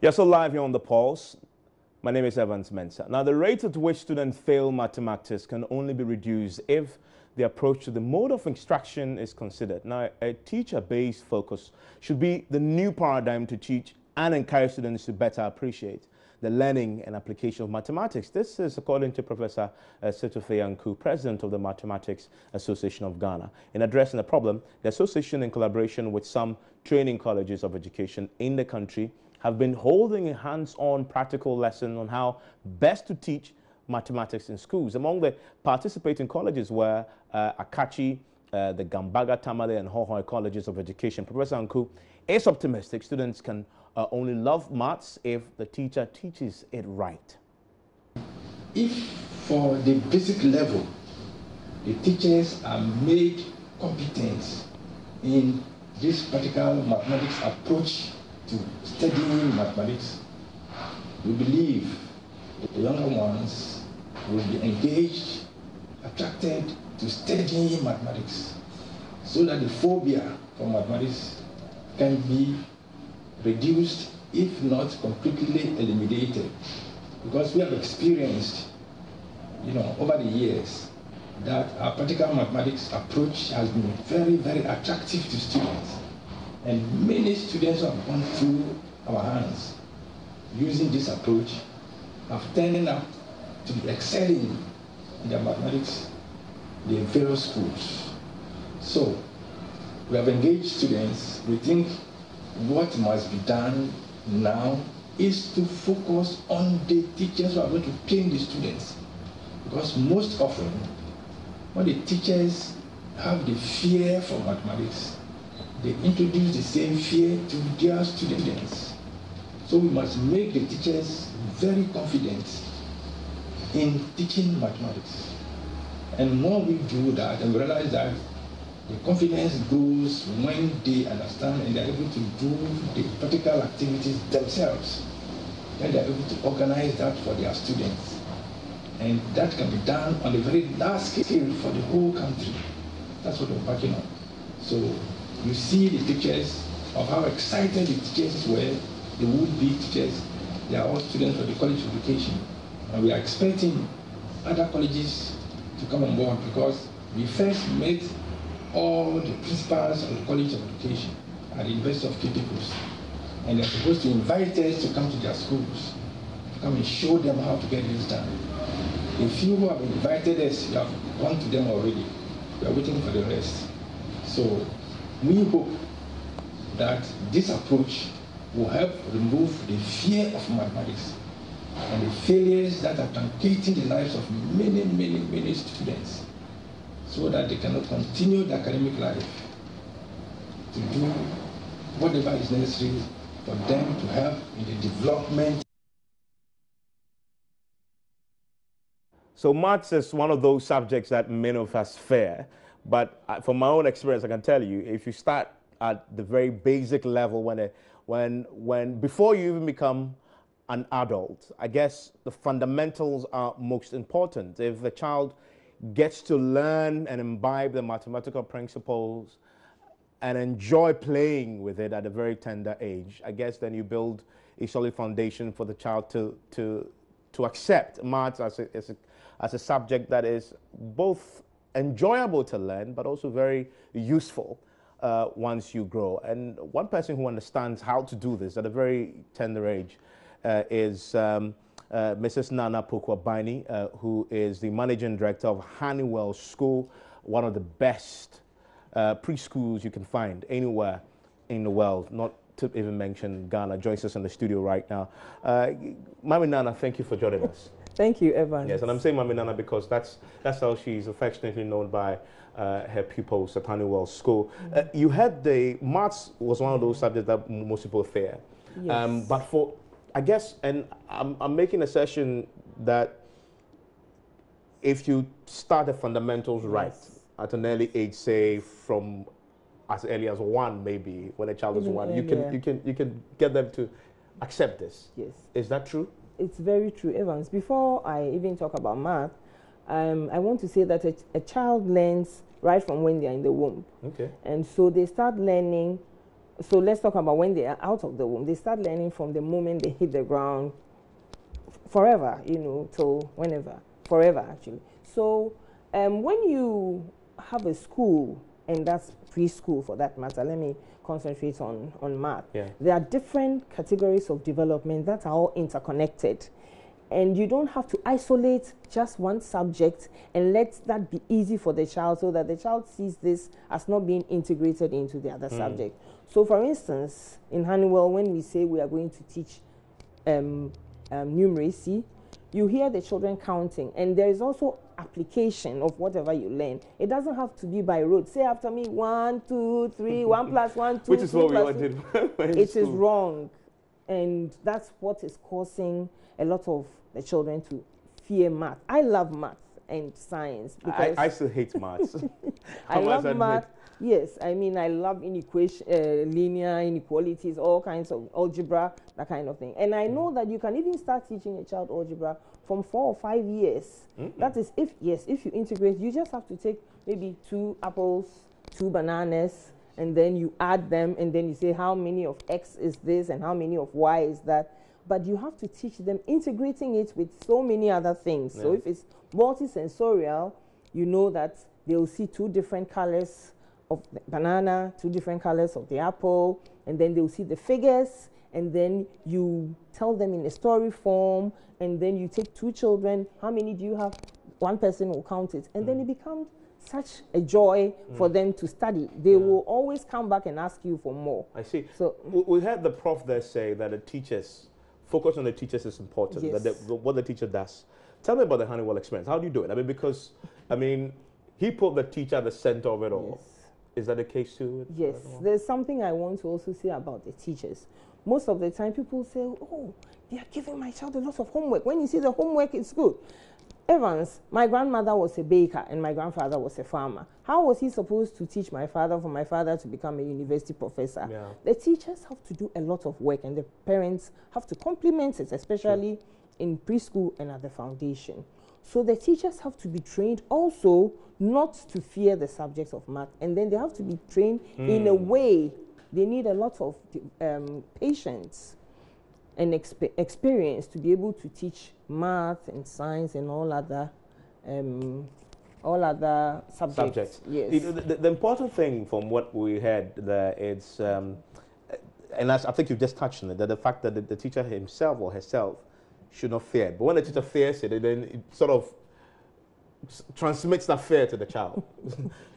Yes, so live here on The Pulse. My name is Evans Mensah. Now, the rate at which students fail mathematics can only be reduced if the approach to the mode of instruction is considered. Now, a teacher-based focus should be the new paradigm to teach and encourage students to better appreciate the learning and application of mathematics. This is according to Professor Situfe Yanku, President of the Mathematics Association of Ghana. In addressing the problem, the association, in collaboration with some training colleges of education in the country, have been holding a hands-on practical lesson on how best to teach mathematics in schools. Among the participating colleges were Akachi, the Gambaga, Tamale, and Hohoi colleges of education. Professor Anku is optimistic students can only love maths if the teacher teaches it right. If for the basic level, the teachers are made competent in this particular mathematics approach to studying mathematics, we believe the younger ones will be engaged, attracted to studying mathematics, so that the phobia for mathematics can be reduced, if not completely eliminated. Because we have experienced, over the years, that our practical mathematics approach has been very, very attractive to students. And many students who have gone through our hands using this approach have turned out to be excelling in their mathematics in various schools. So we have engaged students. We think what must be done now is to focus on the teachers who are going to train the students. Because most often, when the teachers have the fear for mathematics, they introduce the same fear to their students. So we must make the teachers very confident in teaching mathematics. And when we do that, and we realize that the confidence grows when they understand and they're able to do the practical activities themselves. Then they're able to organize that for their students. And that can be done on a very large scale for the whole country. That's what we're working on. So you see the pictures of how excited the teachers were, the would-be teachers. They are all students of the College of Education. And we are expecting other colleges to come on board, because we first met all the principals of the College of Education at the University of Cape Coast. And they're supposed to invite us to come to their schools, to come and show them how to get this done. The few who have invited us, we have gone to them already. We are waiting for the rest. So we hope that this approach will help remove the fear of mathematics and the failures that are truncating the lives of many, many, many students, so that they cannot continue their academic life, to do whatever is necessary for them to help in the development. So maths is one of those subjects that many of us fear. But from my own experience, I can tell you, if you start at the very basic level, when before you even become an adult, I guess the fundamentals are most important. If the child gets to learn and imbibe the mathematical principles and enjoy playing with it at a very tender age, I guess then you build a solid foundation for the child to accept maths as a subject that is both enjoyable to learn, but also very useful once you grow. And one person who understands how to do this at a very tender age is Mrs. Nana Pokwabani, who is the managing director of Honeywell School, one of the best preschools you can find anywhere in the world, not to even mention Ghana. Joins us in the studio right now. Mami Nana, thank you for joining us. Thank you, Evan. Yes, and I'm saying Mami Nana because that's how she's affectionately known by her pupils at Honeywell School. You had the maths was one of those subjects that most people fear. Yes. But for, I guess, and I'm making a session that if you start the fundamentals right at an early age, say from as early as 1, maybe when a child is 1, you can get them to accept this. Yes. Is that true? It's very true, Evans. Before I even talk about math, I want to say that a child learns right from when they are in the womb. Okay. And so they start learning So let's talk about when they are out of the womb. They start learning from the moment they hit the ground forever, you know, till whenever, forever actually. So when you have a school, and that's preschool for that matter, let me concentrate on math. Yeah. There are different categories of development that are all interconnected. And you don't have to isolate just one subject and let that be easy for the child so that the child sees this as not being integrated into the other subject. So for instance, in Honeywell, when we say we are going to teach numeracy, you hear the children counting, and there is also application of whatever you learn. It doesn't have to be by rote. Say after me, 1, 2, 3, 1 plus 1, 2, Which is what we all two. did. It is wrong. And that's what is causing a lot of the children to fear math. I love math and science because I still hate maths. I love math. Yes, I mean I love linear inequalities, all kinds of algebra, that kind of thing. And I know that you can even start teaching a child algebra from 4 or 5 years. That is if you integrate, you just have to take maybe 2 apples, 2 bananas, and then you add them, and then you say how many of X is this and how many of Y is that. But you have to teach them integrating it with so many other things. Yeah. So if it's multisensorial, you know that they'll see 2 different colors of the banana, 2 different colors of the apple, and then they'll see the figures, and then you tell them in a story form, and then you take 2 children, how many do you have? One person will count it, and then it becomes such a joy for them to study. They will always come back and ask you for more. I see. So we had the prof there say that the teachers, focus on the teachers is important, yes. that what the teacher does. Tell me about the Honeywell experience. How do you do it? I mean, because, I mean, he put the teacher at the center of it all. Yes. Is that the case too? Yes. There's something I want to also say about the teachers. Most of the time people say, oh, they are giving my child a lot of homework. When you see the homework, it's good. Evans, my grandmother was a baker and my grandfather was a farmer. How was he supposed to teach my father for my father to become a university professor? Yeah. The teachers have to do a lot of work and the parents have to complement it, especially in preschool and at the foundation. So the teachers have to be trained also not to fear the subjects of math, and then they have to be trained in a way. They need a lot of patience and experience to be able to teach math and science and all other subjects. Yes. The important thing from what we heard there is, and I think you just touched on it, that the fact that the teacher himself or herself should not fear. But when the teacher fears it, then it sort of transmits that fear to the child,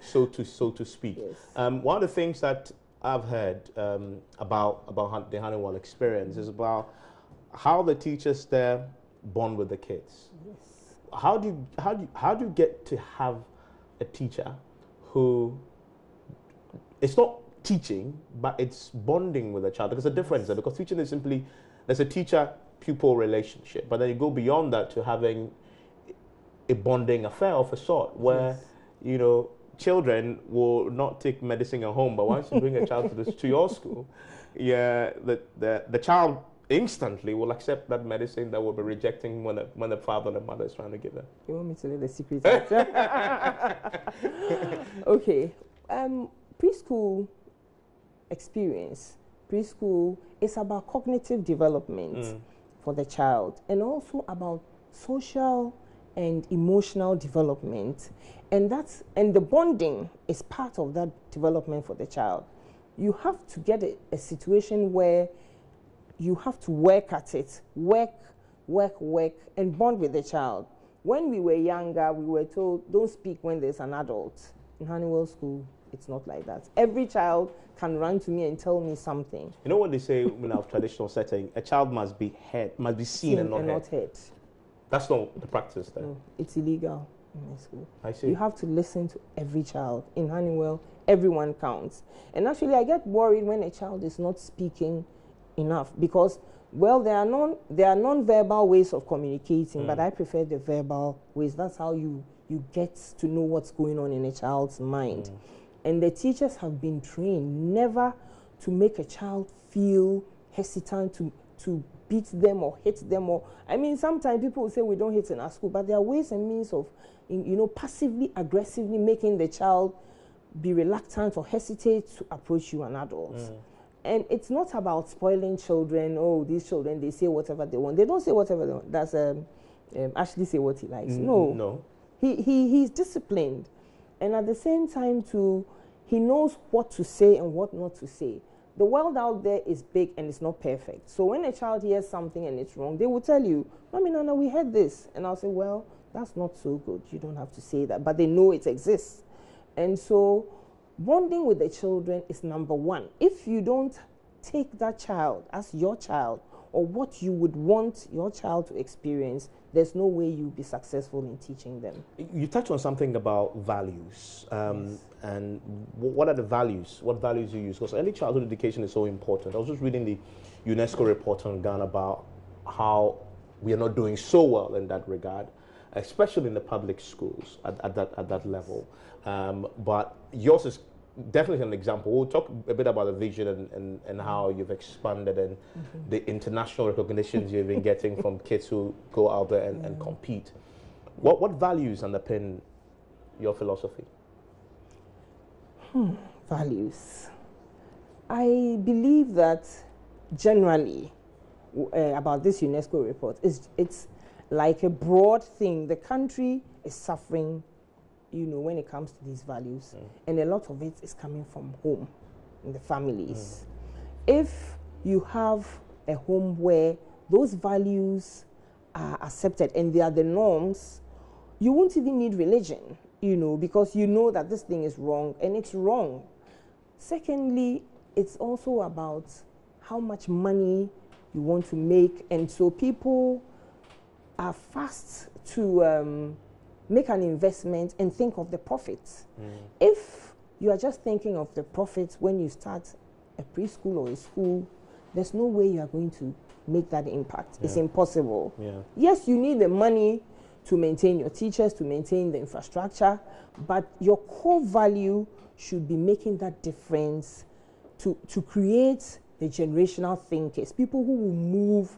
so to speak. Yes. One of the things that I've heard about the Honeywell experience is about how the teachers there bond with the kids. Yes. How do you get to have a teacher who it's not teaching, but it's bonding with a child? Because there's a difference there, because teaching is simply there's a teacher-pupil relationship, but then you go beyond that to having a bonding affair of a sort where you know children will not take medicine at home, but once you bring a child to your school, the child instantly will accept that medicine that will be rejecting when the father and the mother is trying to give them. You want me to know the secret? Okay. Preschool experience. Preschool is about cognitive development for the child, and also about social and emotional development, and the bonding is part of that development for the child. You have to get a situation where you have to work at it, work, and bond with the child. When we were younger, we were told, don't speak when there's an adult. In Honeywell School, it's not like that. Every child can run to me and tell me something. You know what they say in our traditional setting? A child must be seen and not heard. That's not the practice there. No, it's illegal in my school. I see. You have to listen to every child. In Honeywell, everyone counts. And actually, I get worried when a child is not speaking enough, because, well, there are non-verbal ways of communicating, but I prefer the verbal ways. That's how you get to know what's going on in a child's mind. And the teachers have been trained never to make a child feel hesitant to beat them or hit them, or I mean, sometimes people will say we don't hit in our school, but there are ways and means of, passively, aggressively making the child be reluctant or hesitate to approach you, an adult. And it's not about spoiling children. Oh, these children, they say whatever they want. They don't say whatever they want. That's Ashley say what he likes. No. He's disciplined. And at the same time, too, he knows what to say and what not to say. The world out there is big and it's not perfect. So when a child hears something and it's wrong, they will tell you, Mommy, Nana, we heard this. And I'll say, well, that's not so good. You don't have to say that. But they know it exists. And so bonding with the children is number one. If you don't take that child as your child or what you would want your child to experience, there's no way you'll be successful in teaching them. You touched on something about values. Yes. And what are the values? What values you use? Because early childhood education is so important. I was just reading the UNESCO report on Ghana about how we are not doing so well in that regard, especially in the public schools at that level. But yours is definitely an example. We'll talk a bit about the vision and how you've expanded and the international recognitions you've been getting from kids who go out there and compete. What values underpin your philosophy? Values. I believe that generally about this UNESCO report, it's like a broad thing. The country is suffering, you know, when it comes to these values. And a lot of it is coming from home, in the families. If you have a home where those values are accepted and they are the norms, you won't even need religion, you know, because you know that this thing is wrong and it's wrong. Secondly, it's also about how much money you want to make. And so people are fast to make an investment and think of the profits. If you are just thinking of the profits when you start a preschool or a school, there's no way you are going to make that impact. It's impossible. Yes, you need the money to maintain your teachers, to maintain the infrastructure, but your core value should be making that difference to create the generational thinkers, people who will move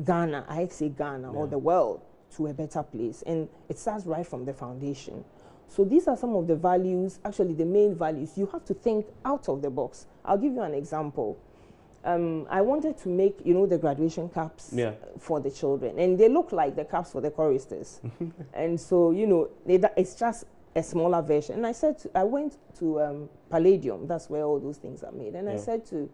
Ghana, I say Ghana, or the world to a better place. And it starts right from the foundation. So these are some of the values, actually the main values. You have to think out of the box. I'll give you an example. I wanted to make, you know, the graduation caps for the children. And they look like the caps for the choristers. And so, you know, it's just a smaller version. And I went to Palladium, that's where all those things are made. And I said to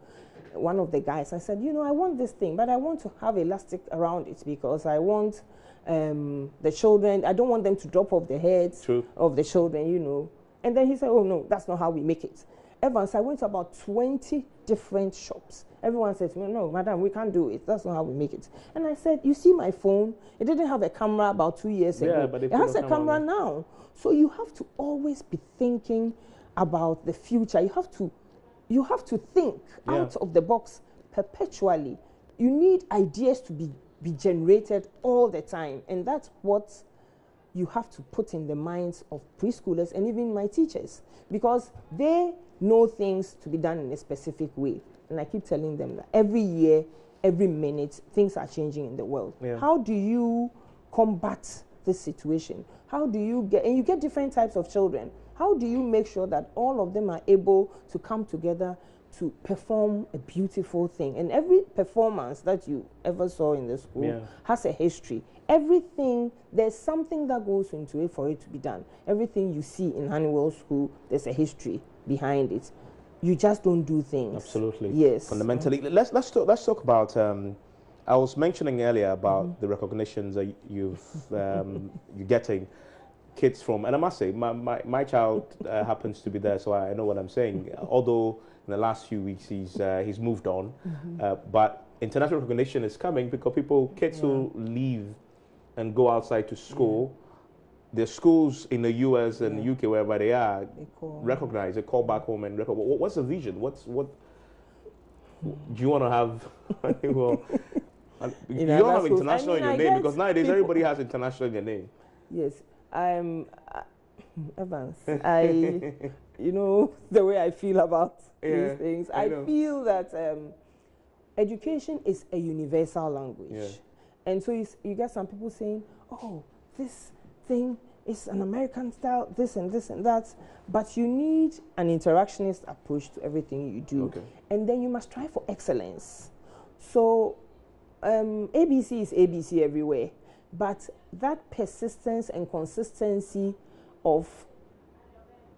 one of the guys, I said, you know, I want this thing, but I want to have elastic around it because I want the children, I don't want them to drop off the heads of the children, you know. And then he said, oh no, that's not how we make it. Evans, I went to about 20 different shops. Everyone said to me, no, madam, we can't do it. That's not how we make it. And I said, you see my phone? It didn't have a camera about 2 years ago. But it has a camera now. So you have to always be thinking about the future. You have to think out of the box perpetually. You need ideas to be generated all the time. And that's what you have to put in the minds of preschoolers and even my teachers, because they know things to be done in a specific way. And I keep telling them that every year, every minute, things are changing in the world. How do you combat this situation? How do you and you get different types of children. How do you make sure that all of them are able to come together to perform a beautiful thing? And every performance that you ever saw in the school has a history. Everything, there's something that goes into it for it to be done. Everything you see in Honeywell School, there's a history behind it. You just don't do things. Absolutely. Yes. Fundamentally. Let's talk about, I was mentioning earlier about the recognitions that you're getting kids from, and I must say, my child happens to be there, so I know what I'm saying. Although in the last few weeks he's moved on, but international recognition is coming because kids who leave and go outside to school, the schools in the US and UK, wherever they are, recognize, they call back home and recognize. What's the vision? What do you want to have? Well, you don't have international in your name, because nowadays everybody has international in their name. Yes. Evans, you know, the way I feel about these things, I feel that education is a universal language. And so you get some people saying, oh, this thing it's an American style, this and this and that. But you need an interactionist approach to everything you do. Okay. And then you must try for excellence. So ABC is ABC everywhere. But that persistence and consistency of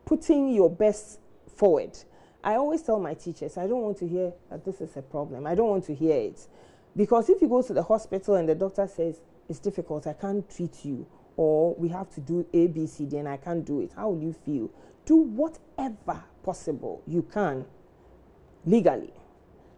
putting your best forward. I always tell my teachers, I don't want to hear that this is a problem. I don't want to hear it. Because if you go to the hospital and the doctor says, it's difficult, I can't treat you, or we have to do A, B, C, D, and I can't do it, how will you feel? Do whatever possible you can legally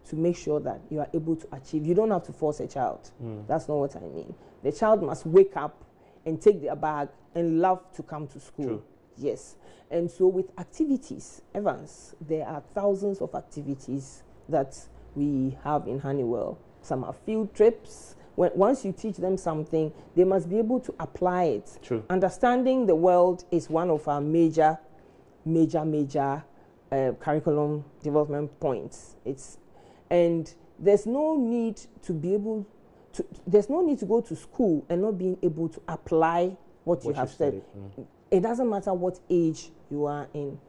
to make sure that you are able to achieve. You don't have to force a child. That's not what I mean. The child must wake up and take their bag and love to come to school. True. Yes. And so with activities, Evans, there are thousands of activities that we have in Honeywell. Some are field trips. Once you teach them something, they must be able to apply it. True. Understanding the world is one of our major curriculum development points. And there's no need to be able to, there's no need to go to school and not being able to apply what you have said. It doesn't matter what age you are in.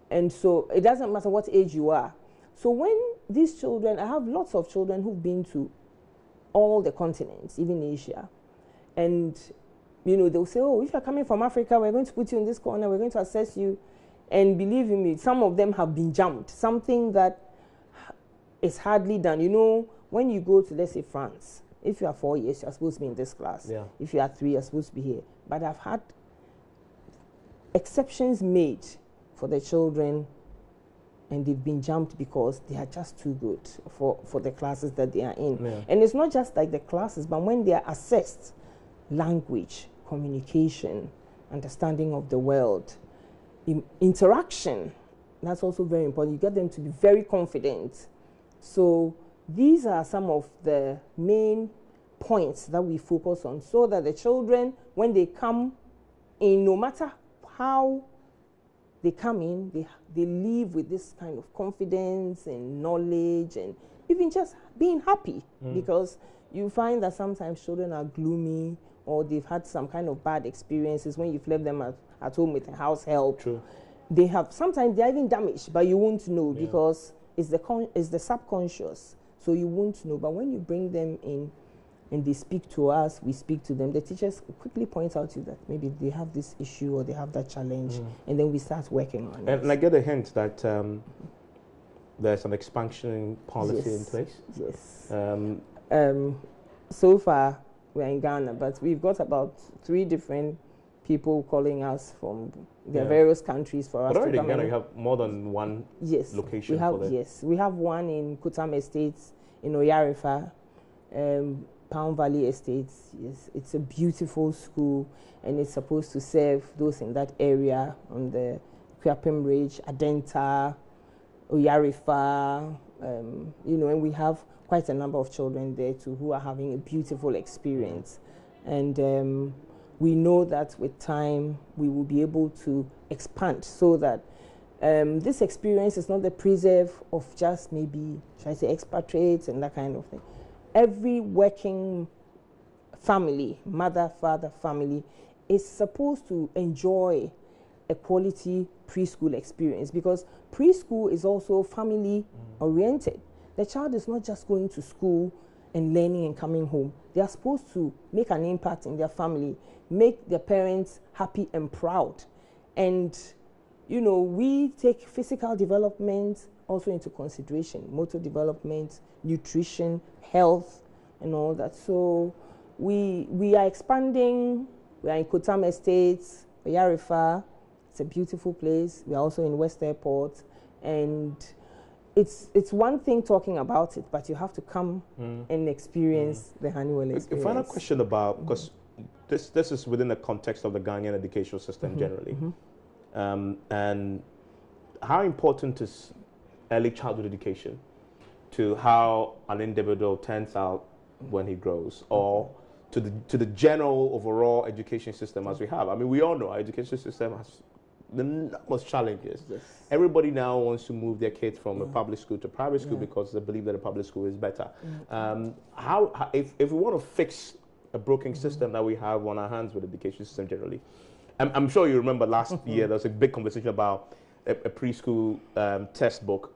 And so it doesn't matter what age you are. So when these children, I have lots of children who've been to all the continents, even Asia. And, they'll say, oh, if you're coming from Africa, we're going to put you in this corner, we're going to assess you. And believe me, some of them have been jumped, something that is hardly done. When you go to, let's say, France, if you are 4 years, you're supposed to be in this class. Yeah. If you are 3, you're supposed to be here. But I've had exceptions made for the children, and they've been jumped because they are just too good for the classes that they are in. Yeah. And it's not just like the classes, but when they are assessed, language, communication, understanding of the world, interaction, that's also very important. You get them to be very confident. So these are some of the main points that we focus on, so that the children, when they come in, no matter how they come in, they leave with this kind of confidence and knowledge and even just being happy. Because you find that sometimes children are gloomy, or they've had some kind of bad experiences when you've left them at home with a house help. True. Sometimes they're even damaged, but you won't know because it's the subconscious, so you won't know. But when you bring them in and they speak to us, we speak to them, the teachers quickly point out to you that maybe they have this issue or they have that challenge, and then we start working on it. And I get a hint that there's an expansion policy in place? Yes. So far, we're in Ghana, but we've got about 3 different people calling us from the various countries for us to come in. But already in Ghana, you have more than one location we have, for that? Yes, we have one in Kutam Estates, in Oyarifa, Pound Valley Estates. Yes, it's a beautiful school, and it's supposed to serve those in that area on the Kwapem Ridge, Adenta, Oyarifa, and we have quite a number of children there too who are having a beautiful experience. And we know that with time we will be able to expand, so that this experience is not the preserve of just maybe, should I say, expatriates and that kind of thing. Every working family, mother, father, family, is supposed to enjoy a quality preschool experience, because preschool is also family oriented. The child is not just going to school and learning and coming home. They are supposed to make an impact in their family, make their parents happy and proud. And, we take physical development also into consideration, motor development, nutrition, health, and all that. So we are expanding. We are in Kutam Estates, Oyarifa. It's a beautiful place. We are also in West Airport. And it's one thing talking about it, but you have to come and experience the Honeywell experience. A final question about, because this is within the context of the Ghanaian educational system generally. And how important is early childhood education to how an individual turns out when he grows, or to the general overall education system as we have? I mean, we all know our education system has the most challenges. Yes. Everybody now wants to move their kids from a public school to private school because they believe that a public school is better. How if we want to fix a broken system that we have on our hands with the education system generally, I'm sure you remember last year there was a big conversation about a preschool textbook,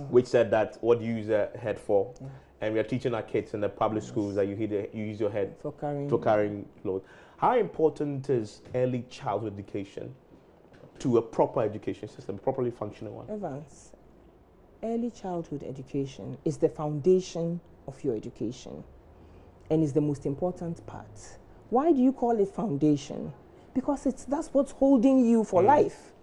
which said that what you use a head for, and we are teaching our kids in the public schools that you use your head for carrying load. How important is early childhood education to a proper education system, properly functioning one? Evans, early childhood education is the foundation of your education and is the most important part. Why do you call it foundation? Because that's what's holding you for life.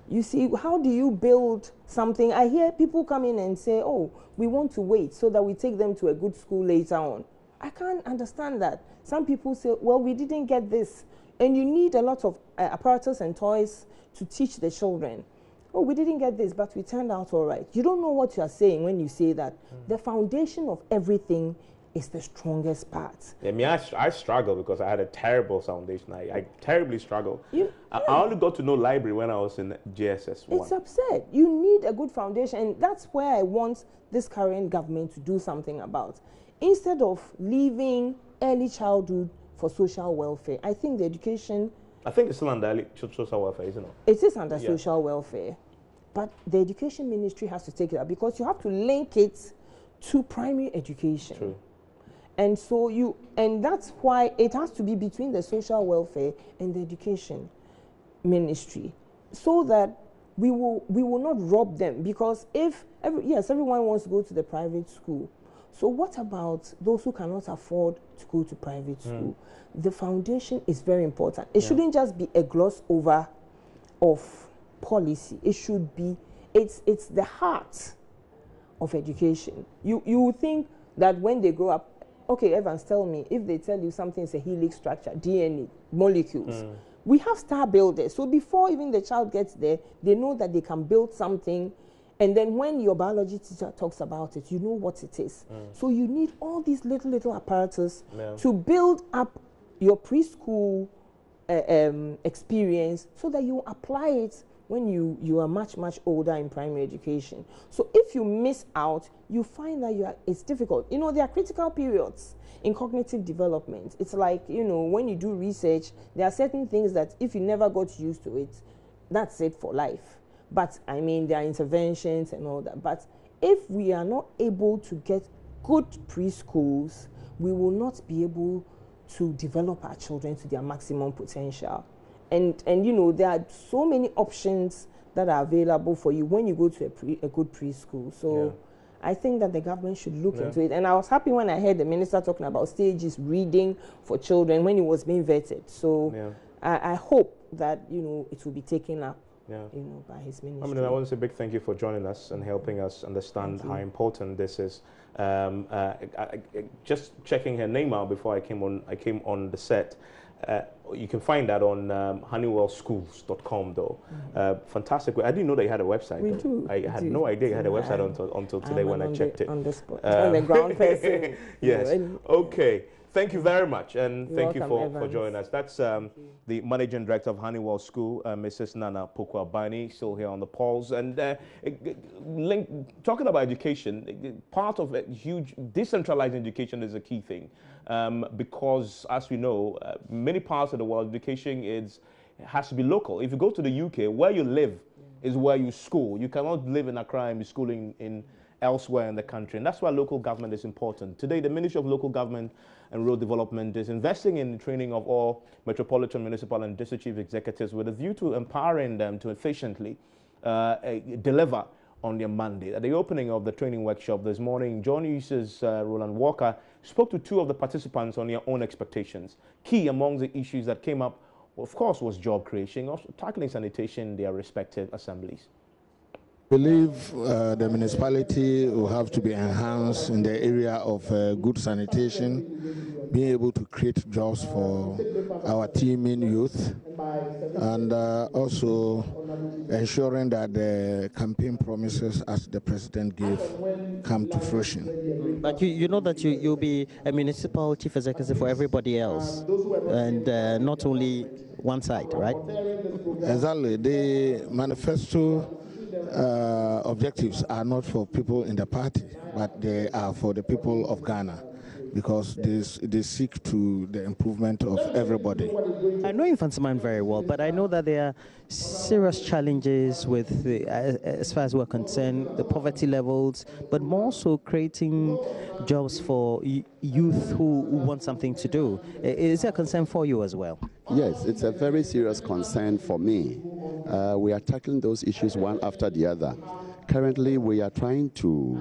You see, how do you build something? I hear people come in and say, oh, we want to wait so that we take them to a good school later on. I can't understand that. Some people say, well, we didn't get this. And you need a lot of apparatus and toys to teach the children. Oh, we didn't get this, but we turned out all right. You don't know what you are saying when you say that. The foundation of everything is the strongest part. I mean, I struggle because I had a terrible foundation. I terribly struggled. I only got to know library when I was in JSS 1. It's absurd. You need a good foundation, and that's where I want this current government to do something about. Instead of leaving early childhood for social welfare, I think the education... I think it's still under early social welfare, isn't it? It is under social welfare. But the education ministry has to take it up because you have to link it to primary education. True. And so that's why it has to be between the social welfare and the education ministry, so that we will not rob them. Because everyone wants to go to the private school. So what about those who cannot afford to go to private school? The foundation is very important. It shouldn't just be a gloss over of policy. It should be, it's the heart of education. You would think that when they grow up, okay, Evans, tell me, if they tell you something is a helix structure, DNA, molecules, we have star builders. So before even the child gets there, they know that they can build something. And then when your biology teacher talks about it, you know what it is. So you need all these little apparatus to build up your preschool experience so that you apply it when you are much older in primary education. So if you miss out, you find that it's difficult. You know, there are critical periods in cognitive development. It's like, you know, when you do research, there are certain things that if you never got used to it, that's it for life. But I mean, there are interventions and all that. But if we are not able to get good preschools, we will not be able to develop our children to their maximum potential. And you know, there are so many options that are available for you when you go to a good preschool. So I think that the government should look into it. And I was happy when I heard the minister talking about stages reading for children when it was being vetted. So I hope that, you know, it will be taken up, you know, by his ministry. I mean, I want to say a big thank you for joining us and helping us understand how important this is. Just checking her name out before I came on the set. You can find that on honeywellschools.com though. Fantastic. I didn't know that you had a website. We do. I had no idea you had a website until today when I checked it. On the spot. On the ground person. Yes. Okay. Thank you very much, and You're thank welcome, you for joining us. That's the Managing Director of Honeywell School, Mrs. Nana Poku-Abani, still here on the polls. And talking about education, part of a huge decentralized education is a key thing, because as we know, many parts of the world, education has to be local. If you go to the UK, where you live is where you school. You cannot live in Accra and be schooling in elsewhere in the country, and that's why local government is important. Today, the Ministry of Local Government and Rural Development is investing in the training of all metropolitan, municipal, and district chief executives with a view to empowering them to efficiently deliver on their mandate. At the opening of the training workshop this morning, JoyNews' Roland Walker spoke to two of the participants on their own expectations. Key among the issues that came up, of course, was job creation, also tackling sanitation in their respective assemblies. I believe the municipality will have to be enhanced in the area of good sanitation, being able to create jobs for our teeming youth, and also ensuring that the campaign promises, as the president gave, come to fruition. But you know that you'll be a municipal chief executive for everybody else, and not only one side, right? Exactly. The manifesto objectives are not for people in the party, but they are for the people of Ghana. because they seek to the improvement of everybody. I know Infantiman very well, but I know that there are serious challenges with, as far as we're concerned, the poverty levels, but more so creating jobs for youth who want something to do. Is there a concern for you as well? Yes, it's a very serious concern for me. We are tackling those issues one after the other. Currently, we are trying to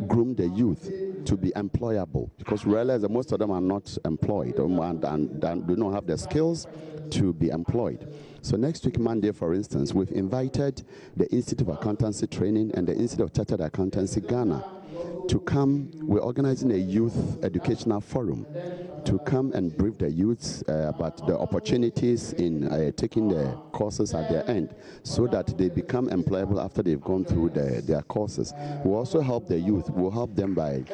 groom the youth to be employable, because we realize that most of them are not employed and do not have the skills to be employed. So next week, Monday, for instance, we've invited the Institute of Accountancy Training and the Institute of Chartered Accountancy Ghana to come. We're organizing a youth educational forum to come and brief the youths about the opportunities in taking the courses at their end, so that they become employable after they've gone through their courses. We'll also help the youth. We'll help them by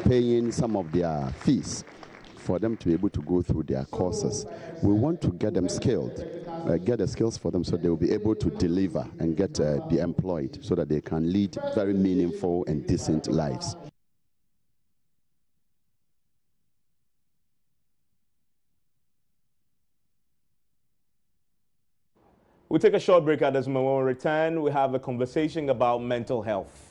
paying some of their fees for them to be able to go through their courses. We want to get them skilled, get the skills for them so they will be able to deliver and be employed, so that they can lead very meaningful and decent lives. We'll take a short break at this moment. When we return, we have a conversation about mental health.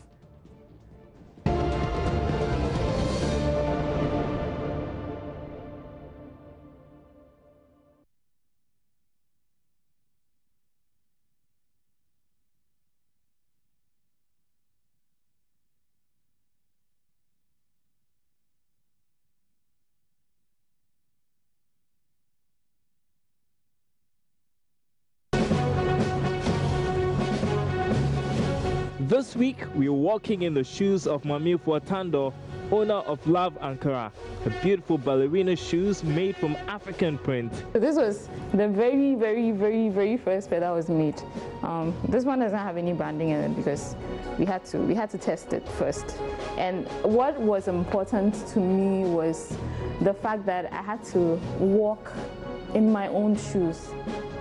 This week, we're walking in the shoes of Mami Fuatando, owner of Love Ankara, the beautiful ballerina shoes made from African print. This was the very first pair that was made. This one doesn't have any branding in it because we had to test it first. And what was important to me was the fact that I had to walk in my own shoes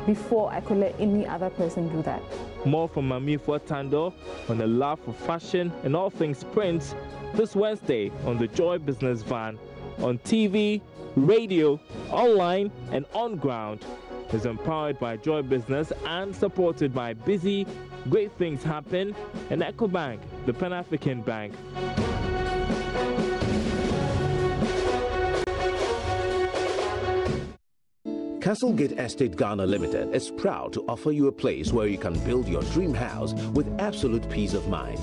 before I could let any other person do that. More from Mami Fuatando on the love for fashion and all things print this Wednesday on the Joy Business Van, on TV, radio, online and on ground. Is empowered by Joy Business and supported by Busy, Great Things Happen, and EcoBank, the Pan-African Bank. Castlegate Estate Ghana Limited is proud to offer you a place where you can build your dream house with absolute peace of mind.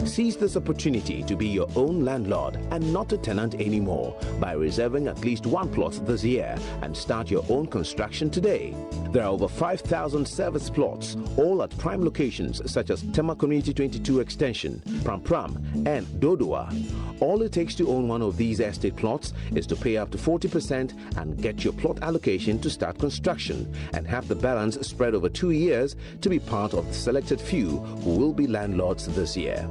Seize this opportunity to be your own landlord and not a tenant anymore by reserving at least one plot this year and start your own construction today. There are over 5,000 service plots, all at prime locations such as Tema Community 22 Extension, Pram Pram, and Dodoa. All it takes to own one of these estate plots is to pay up to 40% and get your plot allocation to start construction, and have the balance spread over 2 years to be part of the selected few who will be landlords this year.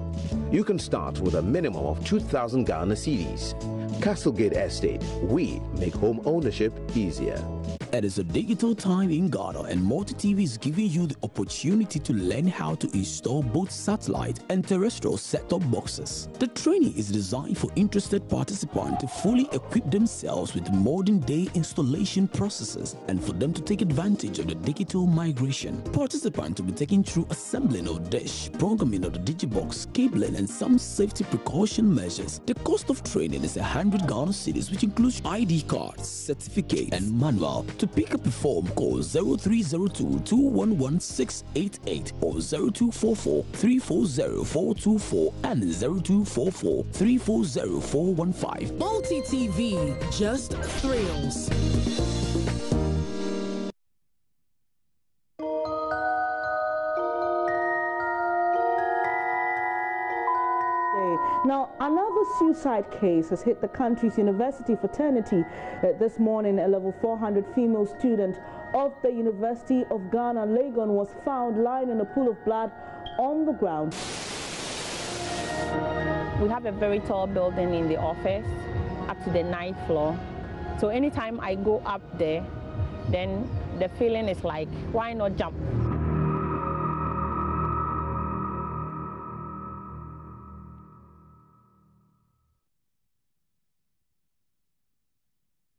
You can start with a minimum of 2,000 Ghana cedis. Castlegate Estate, we make home ownership easier. It is a digital time in Ghana, and MultiTV is giving you the opportunity to learn how to install both satellite and terrestrial set-top boxes. The training is designed for interested participants to fully equip themselves with modern-day installation processes and for them to take advantage of the digital migration. Participants will be taken through assembling of dish, programming of the digibox, cabling, and some safety precaution measures. The cost of training is 100 Ghana cedis, which includes ID cards, certificate, and manual. To pick up a form, call 0302-211-688 or 0244-340-424 and 0244-340-415. MultiTV, just thrills. Now, another suicide case has hit the country's university fraternity. This morning, a level 400 female student of the University of Ghana, Legon, was found lying in a pool of blood on the ground. We have a very tall building in the office, up to the 9th floor. So anytime I go up there, then the feeling is like, why not jump?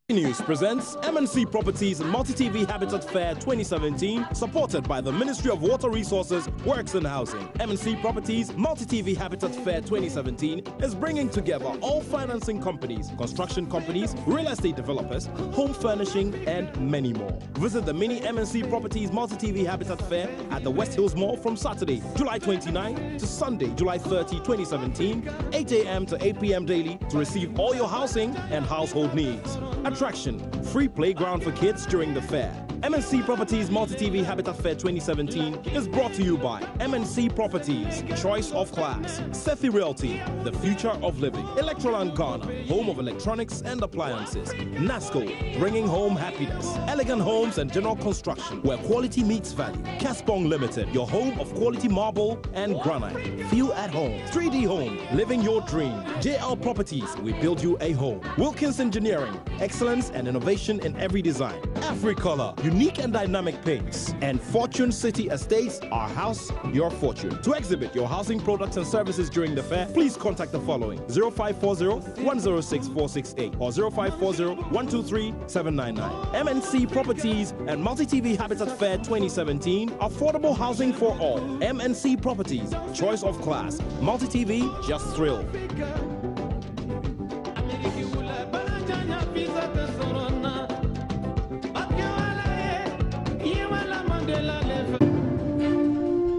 News presents MNC Properties Multi-TV Habitat Fair 2017, supported by the Ministry of Water Resources, Works and Housing. MNC Properties Multi-TV Habitat Fair 2017 is bringing together all financing companies, construction companies, real estate developers, home furnishing, and many more. Visit the mini MNC Properties Multi-TV Habitat Fair at the West Hills Mall from Saturday, July 29 to Sunday, July 30, 2017, 8 a.m. to 8 p.m. daily to receive all your housing and household needs. Attraction, free playground for kids during the fair. MNC Properties Multi-TV Habitat Fair 2017 is brought to you by MNC Properties, Choice of Class, Sethi Realty, the future of living, Electroland Ghana, home of electronics and appliances, NASCO, bringing home happiness, Elegant Homes and General Construction, where quality meets value, Caspong Limited, your home of quality marble and granite, feel at home, 3D Home, living your dream, JL Properties, we build you a home, Wilkins Engineering, excellence and innovation in every design, Africolor, unique and dynamic paints, and Fortune City Estates, our house, your fortune. To exhibit your housing products and services during the fair, please contact the following: 0540-106-468 or 0540-123-799. MNC Properties and Multi-TV Habitat Fair 2017, affordable housing for all. MNC Properties, choice of class. Multi-TV, just thrill.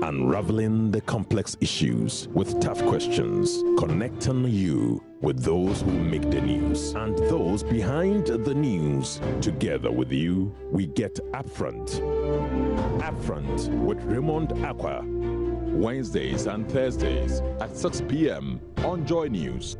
Unraveling the complex issues with tough questions, connecting you with those who make the news and those behind the news. Together with you, we get Upfront. Upfront with Raymond Aqua, Wednesdays and Thursdays at 6 p.m. on JoyNews.